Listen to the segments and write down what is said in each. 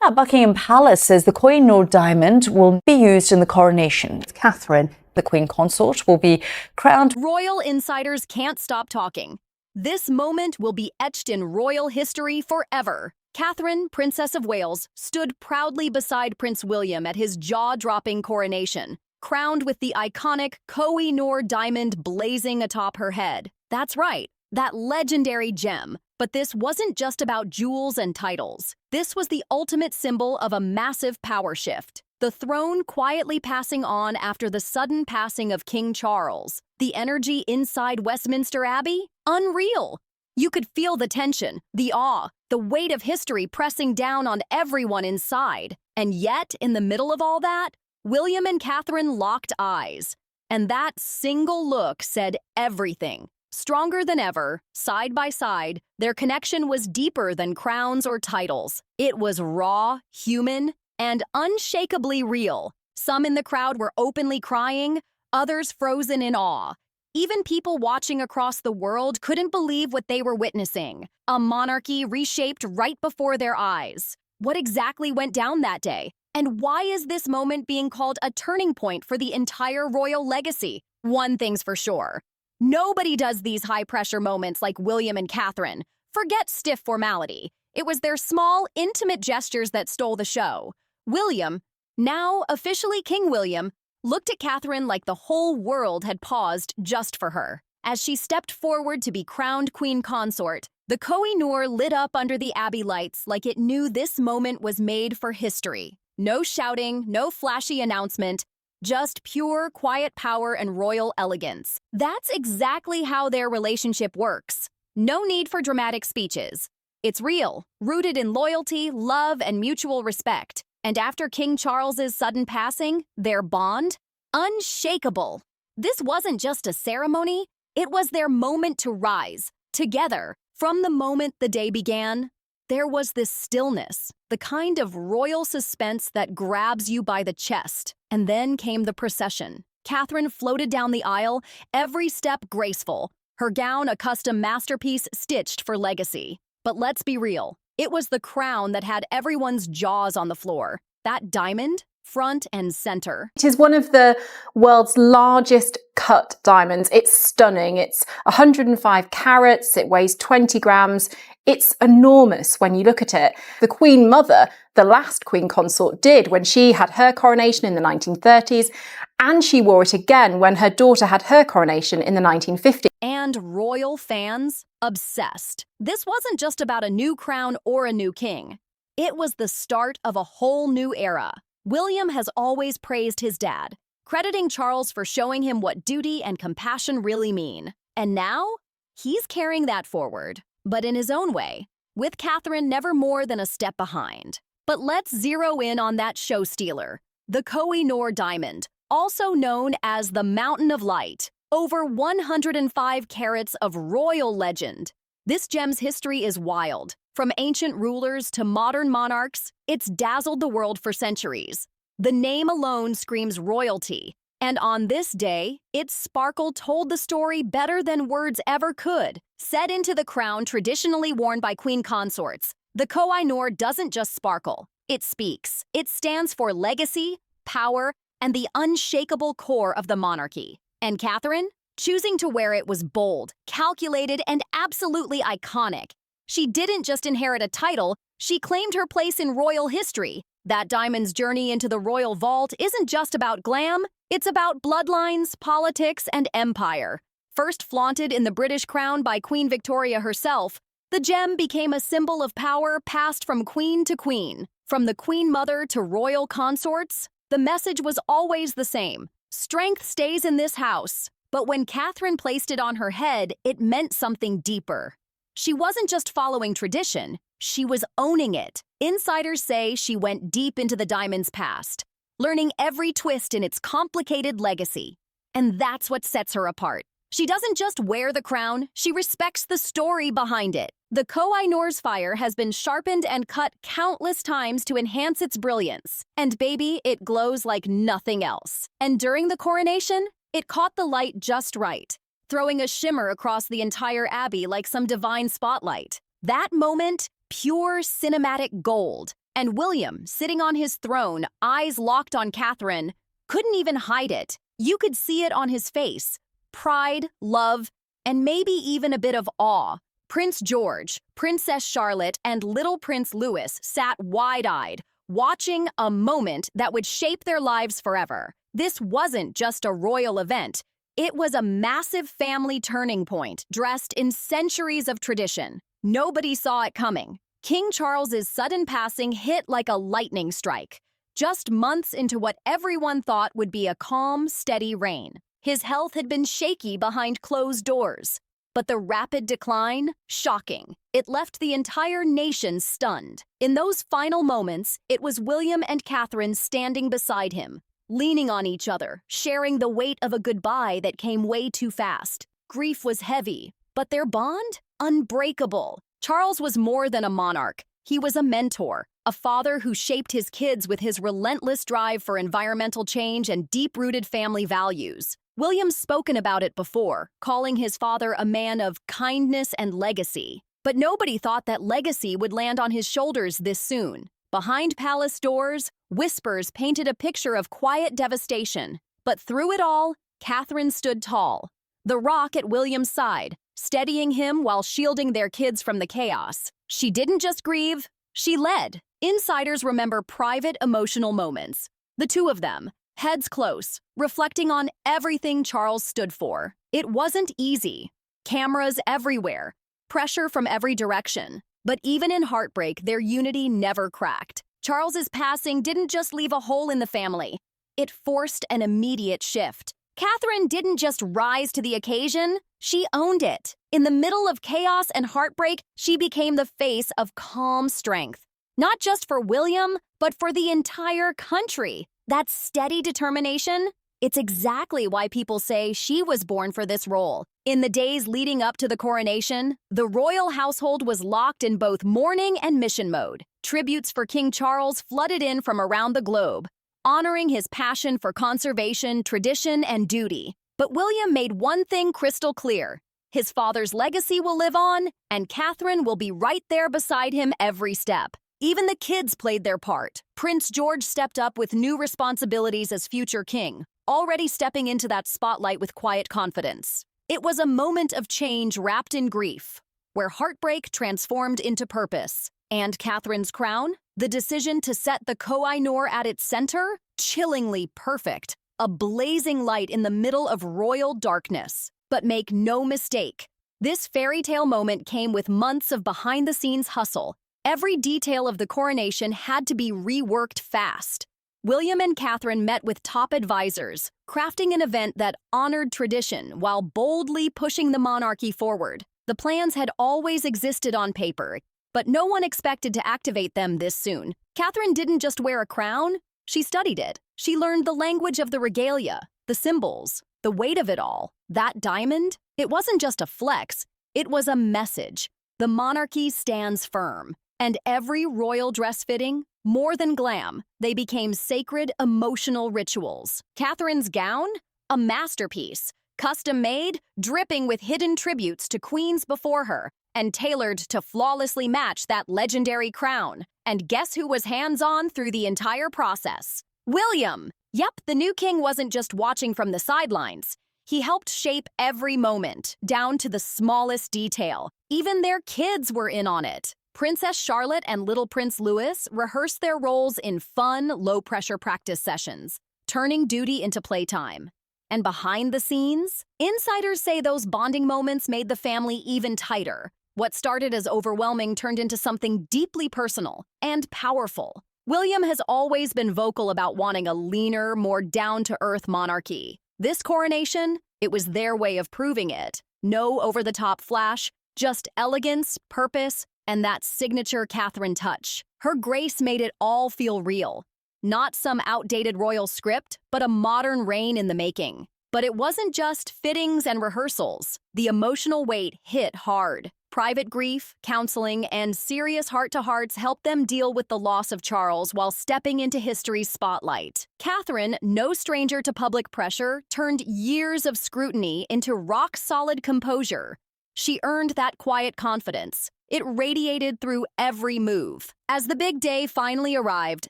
At Buckingham Palace says the Kohinoor diamond will be used in the coronation. Catherine, the Queen Consort, will be crowned. Royal insiders can't stop talking. This moment will be etched in royal history forever. Catherine, Princess of Wales, stood proudly beside Prince William at his jaw-dropping coronation, crowned with the iconic Kohinoor diamond blazing atop her head. That's right, that legendary gem. But this wasn't just about jewels and titles. This was the ultimate symbol of a massive power shift. The throne quietly passing on after the sudden passing of King Charles. The energy inside Westminster Abbey? Unreal. You could feel the tension, the awe, the weight of history pressing down on everyone inside. And yet, in the middle of all that, William and Catherine locked eyes. And that single look said everything. Stronger than ever, side by side, their connection was deeper than crowns or titles. It was raw, human, and unshakably real. Some in the crowd were openly crying, others frozen in awe. Even people watching across the world couldn't believe what they were witnessing. A monarchy reshaped right before their eyes. What exactly went down that day? And why is this moment being called a turning point for the entire royal legacy? One thing's for sure. Nobody does these high-pressure moments like William and Catherine. Forget stiff formality. It was their small, intimate gestures that stole the show. William, now officially King William, looked at Catherine like the whole world had paused just for her. As she stepped forward to be crowned Queen Consort, the Kohinoor lit up under the Abbey lights like it knew this moment was made for history. No shouting, no flashy announcement. Just pure, quiet power and royal elegance. That's exactly how their relationship works. No need for dramatic speeches. It's real, rooted in loyalty, love, and mutual respect. And after King Charles's sudden passing, their bond? Unshakable. This wasn't just a ceremony, it was their moment to rise, together. From the moment the day began, there was this stillness, the kind of royal suspense that grabs you by the chest. And then came the procession. Catherine floated down the aisle, every step graceful, her gown a custom masterpiece stitched for legacy. But let's be real, it was the crown that had everyone's jaws on the floor. That diamond, front and center. It is one of the world's largest cut diamonds. It's stunning. It's 105 carats. It weighs 20 grams. It's enormous when you look at it. The Queen Mother, the last Queen Consort, did when she had her coronation in the 1930s, and she wore it again when her daughter had her coronation in the 1950s. And royal fans, obsessed. This wasn't just about a new crown or a new king. It was the start of a whole new era. William has always praised his dad, crediting Charles for showing him what duty and compassion really mean. And now, he's carrying that forward, but in his own way, with Catherine never more than a step behind. But let's zero in on that show stealer, the Kohinoor diamond, also known as the Mountain of Light, over 105 carats of royal legend. This gem's history is wild. From ancient rulers to modern monarchs, it's dazzled the world for centuries. The name alone screams royalty, and on this day, its sparkle told the story better than words ever could. Set into the crown traditionally worn by queen consorts, the Kohinoor doesn't just sparkle, it speaks. It stands for legacy, power, and the unshakable core of the monarchy. And Catherine? Choosing to wear it was bold, calculated, and absolutely iconic. She didn't just inherit a title, she claimed her place in royal history. That diamond's journey into the royal vault isn't just about glam, it's about bloodlines, politics, and empire. First flaunted in the British crown by Queen Victoria herself, the gem became a symbol of power passed from queen to queen. From the Queen Mother to royal consorts, the message was always the same. Strength stays in this house. But when Catherine placed it on her head, it meant something deeper. She wasn't just following tradition, she was owning it. Insiders say she went deep into the diamond's past, learning every twist in its complicated legacy. And that's what sets her apart. She doesn't just wear the crown, she respects the story behind it. The Kohinoor's fire has been sharpened and cut countless times to enhance its brilliance. And baby, it glows like nothing else. And during the coronation, it caught the light just right, throwing a shimmer across the entire abbey like some divine spotlight. That moment, pure cinematic gold. And William, sitting on his throne, eyes locked on Catherine, couldn't even hide it. You could see it on his face. Pride, love, and maybe even a bit of awe. Prince George, Princess Charlotte, and little Prince Louis sat wide-eyed, watching a moment that would shape their lives forever. This wasn't just a royal event. It was a massive family turning point, dressed in centuries of tradition. Nobody saw it coming. King Charles's sudden passing hit like a lightning strike, just months into what everyone thought would be a calm, steady reign. His health had been shaky behind closed doors. But the rapid decline, shocking. It left the entire nation stunned. In those final moments, it was William and Catherine standing beside him, leaning on each other, sharing the weight of a goodbye that came way too fast. Grief was heavy, but their bond? Unbreakable. Charles was more than a monarch. He was a mentor, a father who shaped his kids with his relentless drive for environmental change and deep-rooted family values. William's spoken about it before, calling his father a man of kindness and legacy. But nobody thought that legacy would land on his shoulders this soon. Behind palace doors, whispers painted a picture of quiet devastation. But through it all, Catherine stood tall, the rock at William's side, steadying him while shielding their kids from the chaos. She didn't just grieve, she led. Insiders remember private emotional moments. The two of them, heads close, reflecting on everything Charles stood for. It wasn't easy. Cameras everywhere, pressure from every direction. But even in heartbreak, their unity never cracked. Charles's passing didn't just leave a hole in the family. It forced an immediate shift. Catherine didn't just rise to the occasion, she owned it. In the middle of chaos and heartbreak, she became the face of calm strength. Not just for William, but for the entire country. That steady determination, it's exactly why people say she was born for this role. In the days leading up to the coronation, the royal household was locked in both mourning and mission mode. Tributes for King Charles flooded in from around the globe, honoring his passion for conservation, tradition, and duty. But William made one thing crystal clear. His father's legacy will live on, and Catherine will be right there beside him every step. Even the kids played their part. Prince George stepped up with new responsibilities as future king, already stepping into that spotlight with quiet confidence. It was a moment of change wrapped in grief, where heartbreak transformed into purpose. And Catherine's crown? The decision to set the Kohinoor at its center? Chillingly perfect. A blazing light in the middle of royal darkness. But make no mistake, this fairy tale moment came with months of behind-the-scenes hustle. Every detail of the coronation had to be reworked fast. William and Catherine met with top advisors, crafting an event that honored tradition while boldly pushing the monarchy forward. The plans had always existed on paper, but no one expected to activate them this soon. Catherine didn't just wear a crown, she studied it. She learned the language of the regalia, the symbols, the weight of it all. That diamond? It wasn't just a flex, it was a message. The monarchy stands firm. And every royal dress fitting, more than glam, they became sacred emotional rituals. Catherine's gown? A masterpiece, custom-made, dripping with hidden tributes to queens before her, and tailored to flawlessly match that legendary crown. And guess who was hands-on through the entire process? William! Yep, the new king wasn't just watching from the sidelines. He helped shape every moment, down to the smallest detail. Even their kids were in on it. Princess Charlotte and little Prince Louis rehearsed their roles in fun, low-pressure practice sessions, turning duty into playtime. And behind the scenes, insiders say those bonding moments made the family even tighter. What started as overwhelming turned into something deeply personal and powerful. William has always been vocal about wanting a leaner, more down-to-earth monarchy. This coronation, it was their way of proving it. No over-the-top flash, just elegance, purpose, and that signature Catherine touch. Her grace made it all feel real. Not some outdated royal script, but a modern reign in the making. But it wasn't just fittings and rehearsals. The emotional weight hit hard. Private grief, counseling, and serious heart-to-hearts helped them deal with the loss of Charles while stepping into history's spotlight. Catherine, no stranger to public pressure, turned years of scrutiny into rock-solid composure. She earned that quiet confidence. It radiated through every move. As the big day finally arrived,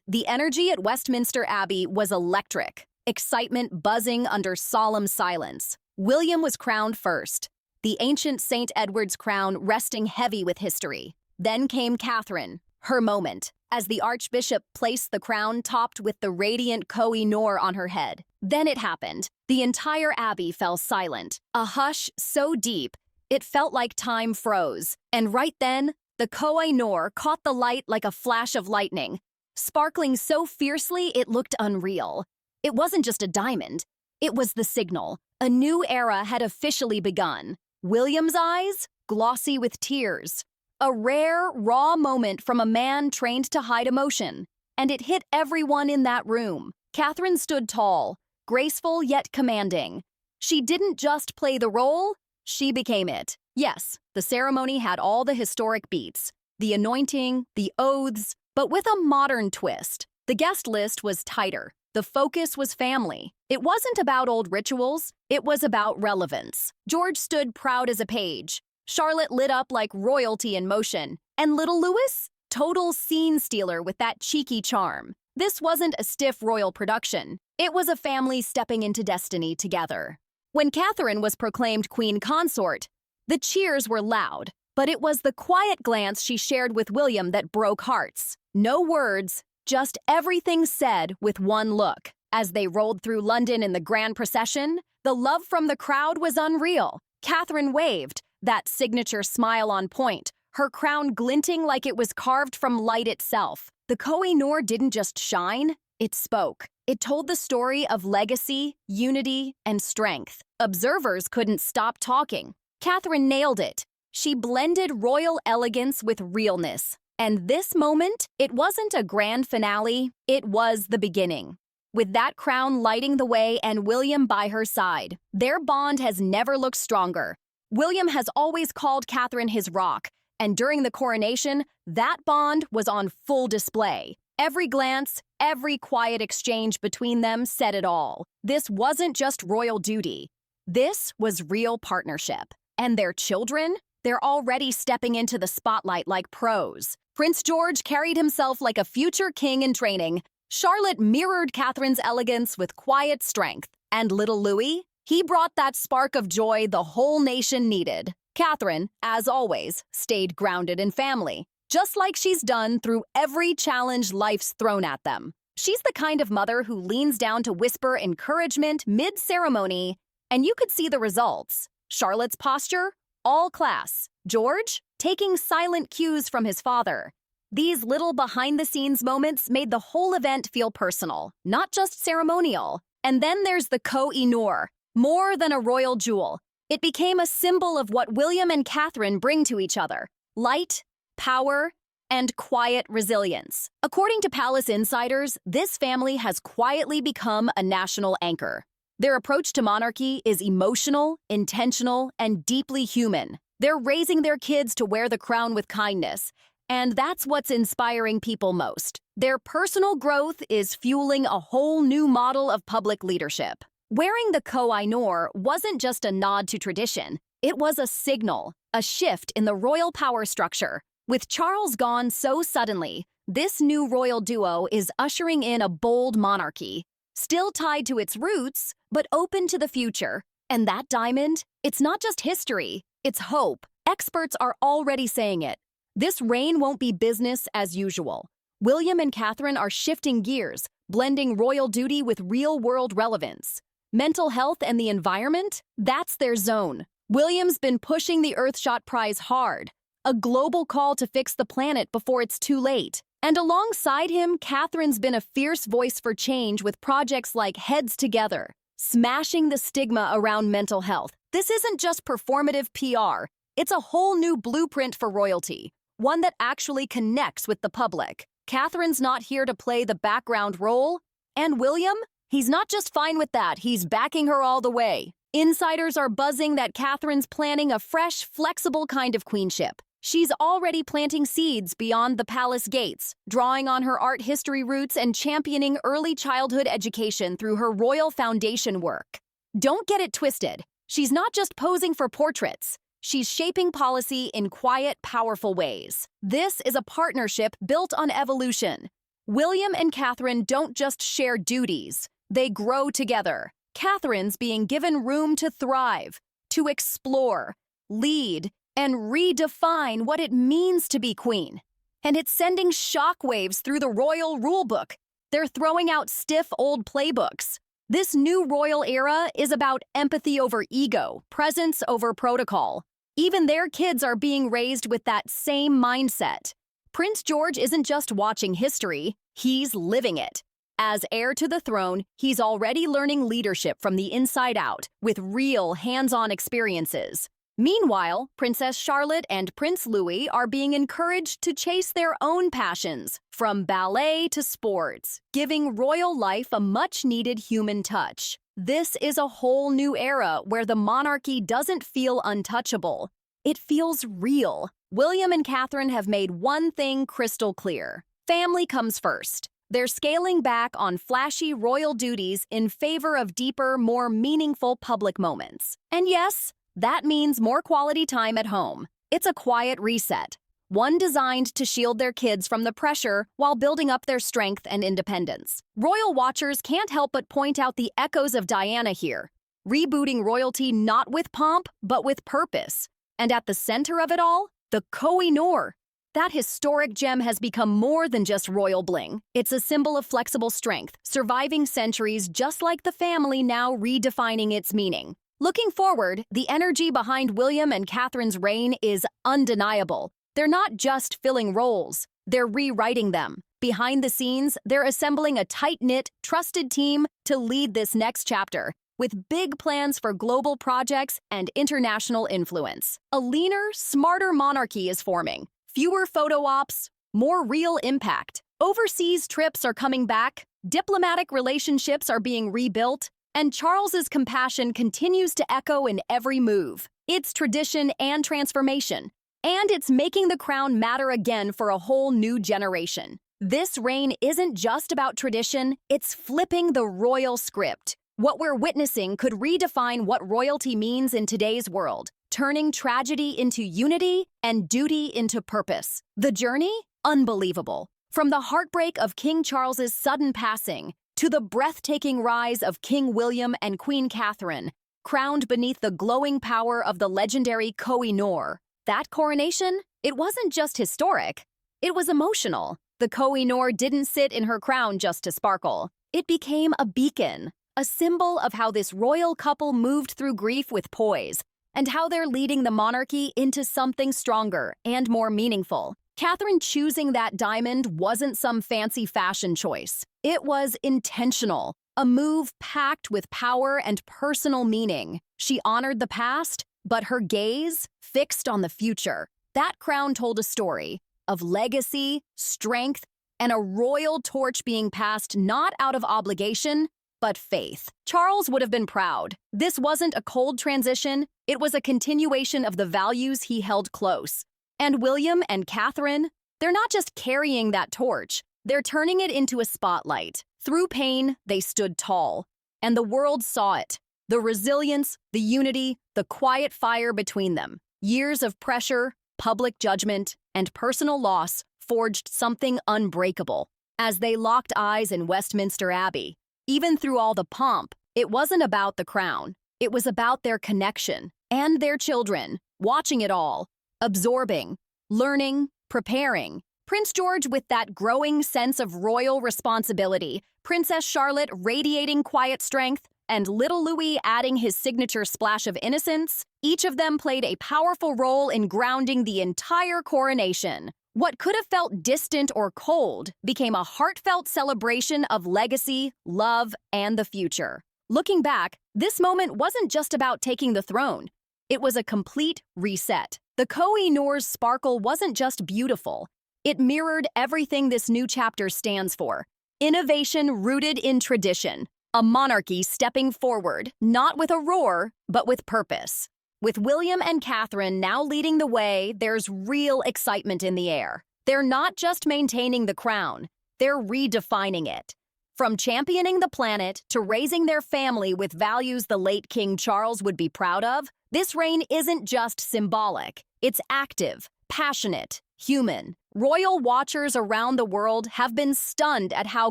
the energy at Westminster Abbey was electric, excitement buzzing under solemn silence. William was crowned first, the ancient St. Edward's crown resting heavy with history. Then came Catherine, her moment, as the Archbishop placed the crown topped with the radiant Kohinoor on her head. Then it happened. The entire abbey fell silent, a hush so deep it felt like time froze. And right then, the Kohinoor caught the light like a flash of lightning, sparkling so fiercely it looked unreal. It wasn't just a diamond, it was the signal. A new era had officially begun. William's eyes, glossy with tears. A rare, raw moment from a man trained to hide emotion. And it hit everyone in that room. Catherine stood tall, graceful yet commanding. She didn't just play the role, she became it. Yes, the ceremony had all the historic beats, the anointing, the oaths, but with a modern twist. The guest list was tighter. The focus was family. It wasn't about old rituals, it was about relevance. George stood proud as a page. Charlotte lit up like royalty in motion. And little Louis? Total scene stealer with that cheeky charm. This wasn't a stiff royal production. It was a family stepping into destiny together. When Catherine was proclaimed queen consort, the cheers were loud, but it was the quiet glance she shared with William that broke hearts. No words, just everything said with one look. As they rolled through London in the grand procession, the love from the crowd was unreal. Catherine waved, that signature smile on point, her crown glinting like it was carved from light itself. The Kohinoor didn't just shine, it spoke. It told the story of legacy, unity, and strength. Observers couldn't stop talking. Catherine nailed it. She blended royal elegance with realness. And this moment, it wasn't a grand finale, it was the beginning. With that crown lighting the way and William by her side, their bond has never looked stronger. William has always called Catherine his rock, and during the coronation, that bond was on full display. Every glance, every quiet exchange between them said it all. This wasn't just royal duty. This was real partnership. And their children? They're already stepping into the spotlight like pros. Prince George carried himself like a future king in training. Charlotte mirrored Catherine's elegance with quiet strength. And little Louis? He brought that spark of joy the whole nation needed. Catherine, as always, stayed grounded in family, just like she's done through every challenge life's thrown at them. She's the kind of mother who leans down to whisper encouragement mid-ceremony, and you could see the results. Charlotte's posture? All class. George? Taking silent cues from his father. These little behind-the-scenes moments made the whole event feel personal, not just ceremonial. And then there's the Kohinoor. More than a royal jewel. It became a symbol of what William and Catherine bring to each other. Light, power, and quiet resilience. According to palace insiders, this family has quietly become a national anchor. Their approach to monarchy is emotional, intentional, and deeply human. They're raising their kids to wear the crown with kindness, and that's what's inspiring people most. Their personal growth is fueling a whole new model of public leadership. Wearing the Kohinoor wasn't just a nod to tradition, it was a signal, a shift in the royal power structure. With Charles gone so suddenly, this new royal duo is ushering in a bold monarchy, still tied to its roots, but open to the future. And that diamond, it's not just history, it's hope. Experts are already saying it. This reign won't be business as usual. William and Catherine are shifting gears, blending royal duty with real-world relevance. Mental health and the environment? That's their zone. William's been pushing the Earthshot Prize hard, a global call to fix the planet before it's too late. And alongside him, Catherine's been a fierce voice for change with projects like Heads Together, smashing the stigma around mental health. This isn't just performative PR, it's a whole new blueprint for royalty, one that actually connects with the public. Catherine's not here to play the background role, and William? He's not just fine with that, he's backing her all the way. Insiders are buzzing that Catherine's planning a fresh, flexible kind of queenship. She's already planting seeds beyond the palace gates, drawing on her art history roots and championing early childhood education through her Royal Foundation work. Don't get it twisted. She's not just posing for portraits. she's shaping policy in quiet, powerful ways. This is a partnership built on evolution. William and Catherine don't just share duties, they grow together. Catherine's being given room to thrive, to explore, lead, and redefine what it means to be queen. And it's sending shockwaves through the royal rulebook. They're throwing out stiff old playbooks. This new royal era is about empathy over ego, presence over protocol. Even their kids are being raised with that same mindset. Prince George isn't just watching history, he's living it. As heir to the throne, he's already learning leadership from the inside out, with real hands-on experiences. Meanwhile, Princess Charlotte and Prince Louis are being encouraged to chase their own passions, from ballet to sports, giving royal life a much-needed human touch. This is a whole new era where the monarchy doesn't feel untouchable. It feels real. William and Catherine have made one thing crystal clear. Family comes first. They're scaling back on flashy royal duties in favor of deeper, more meaningful public moments. And yes, that means more quality time at home. It's a quiet reset, one designed to shield their kids from the pressure while building up their strength and independence. Royal watchers can't help but point out the echoes of Diana here, rebooting royalty not with pomp, but with purpose. And at the center of it all, the Kohinoor. That historic gem has become more than just royal bling. It's a symbol of flexible strength, surviving centuries just like the family now redefining its meaning. Looking forward, the energy behind William and Catherine's reign is undeniable. They're not just filling roles, they're rewriting them. Behind the scenes, they're assembling a tight-knit, trusted team to lead this next chapter, with big plans for global projects and international influence. A leaner, smarter monarchy is forming. Fewer photo ops, more real impact. Overseas trips are coming back, diplomatic relationships are being rebuilt, and Charles's compassion continues to echo in every move. It's tradition and transformation, and it's making the crown matter again for a whole new generation. This reign isn't just about tradition, it's flipping the royal script. What we're witnessing could redefine what royalty means in today's world, turning tragedy into unity and duty into purpose. The journey? Unbelievable. From the heartbreak of King Charles's sudden passing to the breathtaking rise of King William and Queen Catherine, crowned beneath the glowing power of the legendary Kohinoor. That coronation? It wasn't just historic, it was emotional. The Kohinoor didn't sit in her crown just to sparkle. It became a beacon, a symbol of how this royal couple moved through grief with poise, and how they're leading the monarchy into something stronger and more meaningful. Catherine choosing that diamond wasn't some fancy fashion choice. It was intentional, a move packed with power and personal meaning. She honored the past, but her gaze fixed on the future. That crown told a story of legacy, strength, and a royal torch being passed not out of obligation, but faith. Charles would have been proud. This wasn't a cold transition, it was a continuation of the values he held close. And William and Catherine, they're not just carrying that torch, they're turning it into a spotlight. Through pain, they stood tall, and the world saw it. The resilience, the unity, the quiet fire between them. Years of pressure, public judgment, and personal loss forged something unbreakable. As they locked eyes in Westminster Abbey, even through all the pomp, it wasn't about the crown. It was about their connection and their children, watching it all, absorbing, learning, preparing. Prince George with that growing sense of royal responsibility, Princess Charlotte radiating quiet strength, and little Louis adding his signature splash of innocence, each of them played a powerful role in grounding the entire coronation. What could have felt distant or cold became a heartfelt celebration of legacy, love, and the future. Looking back, this moment wasn't just about taking the throne. It was a complete reset. The Kohinoor's sparkle wasn't just beautiful. It mirrored everything this new chapter stands for. Innovation rooted in tradition. A monarchy stepping forward, not with a roar, but with purpose. With William and Catherine now leading the way, there's real excitement in the air. They're not just maintaining the crown, they're redefining it. From championing the planet to raising their family with values the late King Charles would be proud of, This reign isn't just symbolic, it's active, passionate, human. Royal watchers around the world have been stunned at how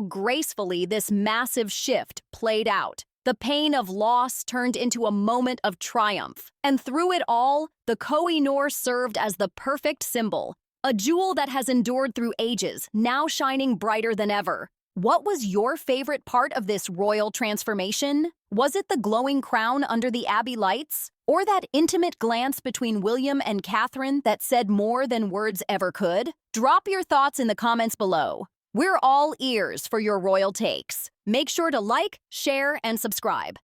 gracefully this massive shift played out. The pain of loss turned into a moment of triumph. And through it all, the Kohinoor served as the perfect symbol, a jewel that has endured through ages, now shining brighter than ever. What was your favorite part of this royal transformation? Was it the glowing crown under the Abbey lights? Or that intimate glance between William and Catherine that said more than words ever could? Drop your thoughts in the comments below. We're all ears for your royal takes. Make sure to like, share, and subscribe.